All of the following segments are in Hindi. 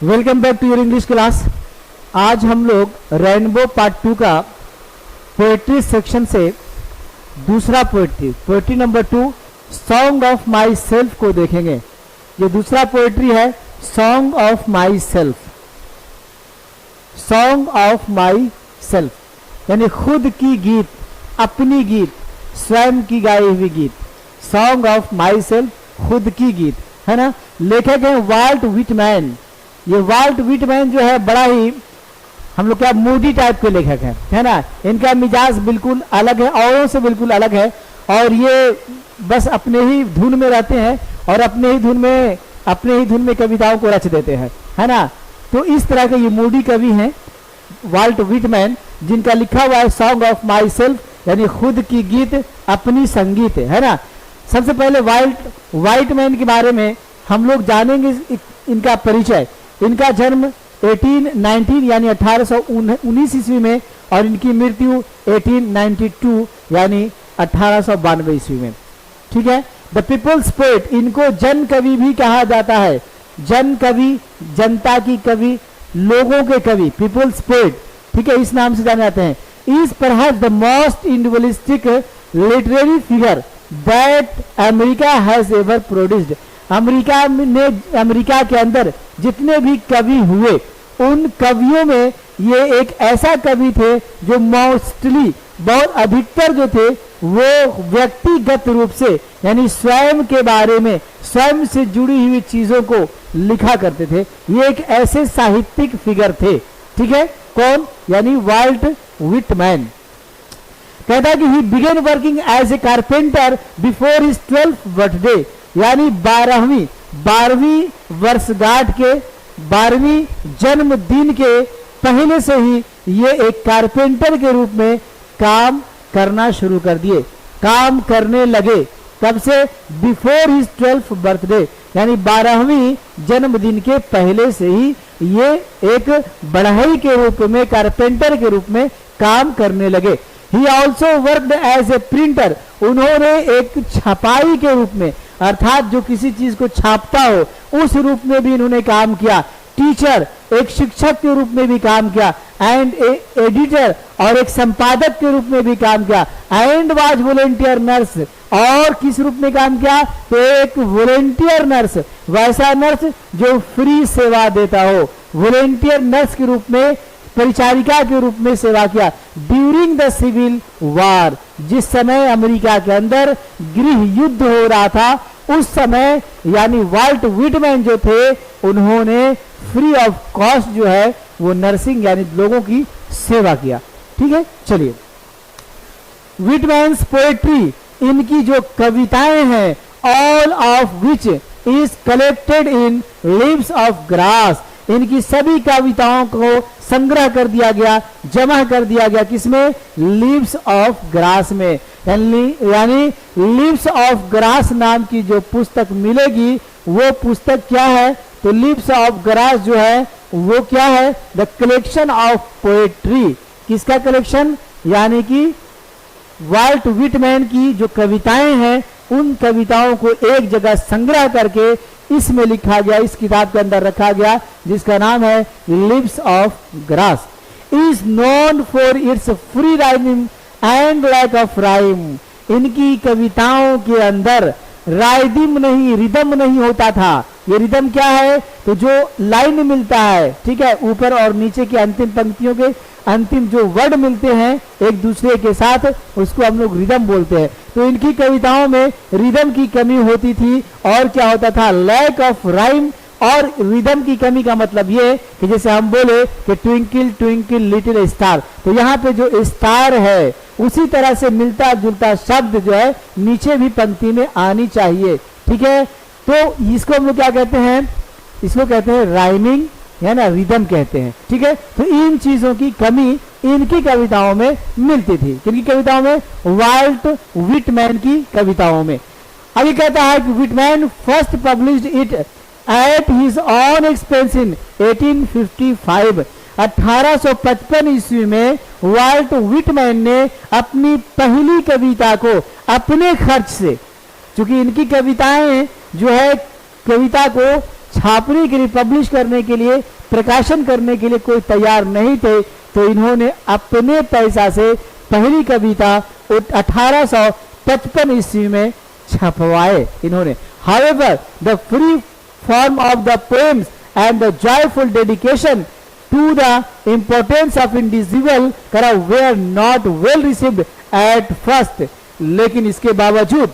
Welcome back to your English class. आज हम लोग रेनबो पार्ट 2 का पोएट्री सेक्शन से दूसरा poetry number 2 song of my self को देखेंगे। ये दूसरा पोएट्री है song of my self. Song of my self यानी खुद की गीत, अपनी गीत, स्वयं की गाई हुई गीत। सॉन्ग ऑफ माई सेल्फ, खुद की गीत, है ना। लेखक है वाल्ट व्हिटमैन। ये वाल्ट व्हिटमैन जो है बड़ा ही हम लोग क्या मूडी टाइप के लेखक है ना। इनका मिजाज बिल्कुल अलग है, औरों से बिल्कुल अलग है, और ये बस अपने ही धुन में रहते हैं और अपने ही धुन में कविताओं को रच देते हैं, है ना। तो इस तरह के ये मूडी कवि हैं वाल्ट व्हिटमैन, जिनका लिखा हुआ है सॉन्ग ऑफ माई सेल्फ यानी खुद की गीत, अपनी संगीत, है ना। सबसे पहले वाल्ट व्हिटमैन के बारे में हम लोग जानेंगे इनका परिचय। इनका जन्म 1819 यानी 1819 ईस्वी में और इनकी मृत्यु 1892 यानी 1892 ईस्वी में, ठीक है। द पीपल्स पोएट, इनको जन कवि भी कहा जाता है। जन कवि, जनता की कवि, लोगों के कवि, पीपल्स पोएट, ठीक है, इस नाम से जाने जाते हैं। Is perhaps the most individualistic literary figure that America has ever produced. America के अंदर जितने भी कवि हुए उन कवियों में ये एक ऐसा कवि थे जो मोस्टली, बहुत अधिकतर जो थे वो व्यक्तिगत रूप से यानी स्वयं के बारे में, स्वयं से जुड़ी हुई चीजों को लिखा करते थे। ये एक ऐसे साहित्यिक फिगर थे, ठीक है। कौन? यानी वाल्ट व्हिटमैन। कहता है कि he began working as a carpenter before his 12th birthday, यानी 12वीं वर्षगांठ के 12वीं जन्मदिन के पहले से ही ये एक कारपेंटर के रूप में काम करना शुरू कर दिए, काम करने लगे। कब से? बिफोर हिज 12th बर्थडे यानी 12वीं जन्मदिन के पहले से ही ये एक बढ़ई के रूप में, कारपेंटर के रूप में काम करने लगे। He also worked as a printer, उन्होंने एक छपाई के रूप में, अर्थात जो किसी चीज को छापता हो उस रूप में भी इन्होंने काम किया। टीचर, एक शिक्षक के रूप में भी काम किया। एंड एडिटर, और एक संपादक के रूप में भी काम किया। एंड वाज वॉलंटियर नर्स, और किस रूप में काम किया? तो एक वॉलंटियर नर्स, वैसा नर्स जो फ्री सेवा देता हो, वॉलंटियर नर्स के रूप में, परिचारिका के रूप में सेवा किया। ड्यूरिंग द सिविल वार, जिस समय अमेरिका के अंदर गृह युद्ध हो रहा था उस समय यानी वाल्ट व्हिटमैन जो थे उन्होंने फ्री ऑफ कॉस्ट जो है वो नर्सिंग यानी लोगों की सेवा किया, ठीक है। चलिए, व्हिटमैन्स पोएट्री, इनकी जो कविताएं हैं, all of which is collected in leaves of grass, इनकी सभी कविताओं को संग्रह कर दिया गया, जमा कर दिया गया, किसमें? लीव्स ऑफ ग्रास में। यानी लीव्स ऑफ ग्रास नाम की जो पुस्तक मिलेगी वो पुस्तक क्या है? तो लीव्स ऑफ ग्रास जो है वो क्या है? The collection of poetry. किसका कलेक्शन? यानी कि वाल्ट व्हिटमैन की जो कविताएं हैं उन कविताओं को एक जगह संग्रह करके इसमें लिखा गया, इस किताब के अंदर रखा गया, जिसका नाम है leaves of grass. Is known for its free rhyming and lack of rhyme. इनकी कविताओं के अंदर राइदिम नहीं, रिदम नहीं होता था। ये रिदम क्या है? तो जो लाइन मिलता है, ठीक है, ऊपर और नीचे की अंतिम पंक्तियों के अंतिम जो वर्ड मिलते हैं एक दूसरे के साथ, उसको हम लोग रिदम बोलते हैं। तो इनकी कविताओं में रिदम की कमी होती थी। और क्या होता था? Lack of rhyme. और रिदम की कमी का मतलब ये कि जैसे हम बोले कि ट्विंकल ट्विंकल लिटिल स्टार, तो यहाँ पे जो स्टार है उसी तरह से मिलता जुलता शब्द जो है नीचे भी पंक्ति में आनी चाहिए, ठीक है। तो इसको हम लोग क्या कहते हैं? इसको कहते हैं राइमिंग, है ना, रिदम कहते हैं, ठीक है। तो इन चीजों की कमी इनकी कविताओं में मिलती थी। किनकी कविताओं में? वाल्ट व्हिटमैन की कविताओं में। अभी कहता है कि Whitman first published it at his on expense इन 1855। 1855 ईस्वी में वाल्ट व्हिटमैन ने अपनी पहली कविता को अपने खर्च से, क्योंकि इनकी कविताएं जो है कविता को छापने के लिए, पब्लिश करने के लिए, प्रकाशन करने के लिए कोई तैयार नहीं थे, तो इन्होंने अपने पैसा से पहली कविता 1855 ईस्वी में छपवाए इन्होंने। However, the free form of the poems and the joyful dedication to the importance of individual were not well received at first. लेकिन इसके बावजूद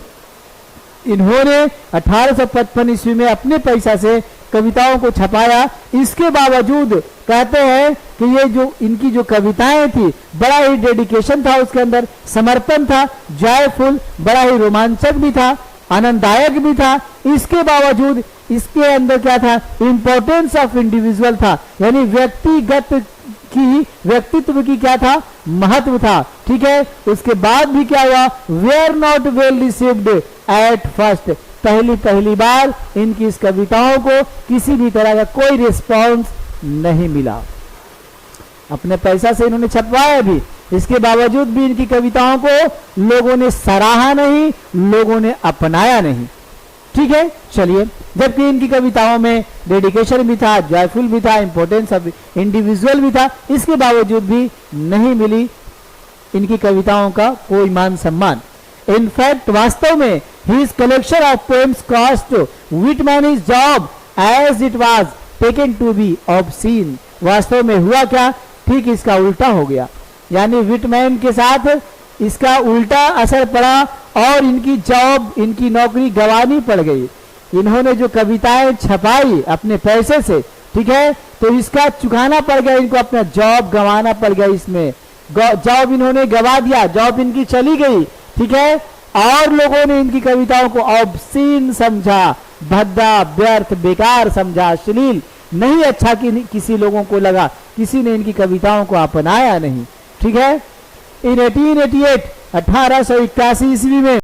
इन्होंने 1855 ईस्वी में अपने पैसा से कविताओं को छपाया। इसके बावजूद कहते हैं कि ये जो इनकी जो कविताएं थी, बड़ा ही डेडिकेशन था उसके अंदर, समर्पण था, जॉयफुल, बड़ा ही रोमांचक भी था, आनंददायक भी था। इसके बावजूद इसके अंदर क्या था, इंपॉर्टेंस ऑफ इंडिविजुअल था, यानी व्यक्तित्व की क्या था, महत्व था। ठीक है, उसके बाद भी क्या हुआ, were not well received at first, पहली बार इनकी इस कविताओं को किसी भी तरह का कोई रिस्पॉन्स नहीं मिला। अपने पैसा से इन्होंने छपवाया भी, इसके बावजूद भी इनकी कविताओं को लोगों ने सराहा नहीं, लोगों ने अपनाया नहीं। ठीक है, चलिए, जबकि इनकी कविताओं में डेडिकेशन भी था, जॉयफुल भी था, इंपॉर्टेंस ऑफ इंडिविजुअल भी था, इसके बावजूद भी नहीं मिली इनकी कविताओं का कोई मान सम्मान। इनफैक्ट वास्तव में his collection of poems cost Whitman his job as it was taken to be obscene. वास्तव में हुआ क्या, ठीक इसका उल्टा हो गया, यानी विटमैन के साथ इसका उल्टा असर पड़ा और इनकी जॉब, इनकी नौकरी गंवानी पड़ गई। इन्होंने जो कविताएं छपाई अपने पैसे से, ठीक है, तो इसका चुकाना पड़ गया इनको, अपना जॉब गंवाना पड़ गया। इसमें जॉब इन्होंने गंवा दिया, जॉब इनकी चली गई। ठीक है, और लोगों ने इनकी कविताओं को ऑब्सीन समझा, भद्दा, व्यर्थ, बेकार समझा, अश्लील, नहीं अच्छा किसी लोगों को लगा, किसी ने इनकी कविताओं को अपनाया नहीं। ठीक है, इन 1888 1881 ईस्वी में